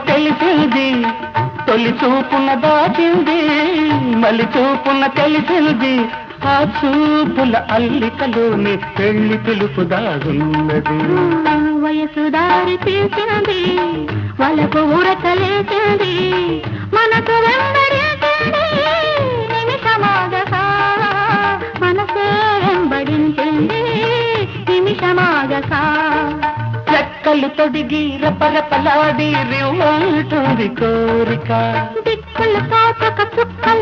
తెలిసింది, తొలి చూపున దాచింది, మలి చూపున తెలిసింది. ఆ చూపుల అల్లికలోని పెళ్లి పిలుపు దాగున్నది. వయసు దారి తీసింది, వలకు ఉరకలేసింది, మనసు వెంబడించింది నిమిషమాగక, మనసే వెంబడించింది నిమిషమాగక. రెక్కలు తొడిగి రపరపలాడి రివ్వంటుంది కోరిక, దిక్కులు కాచక చుక్కల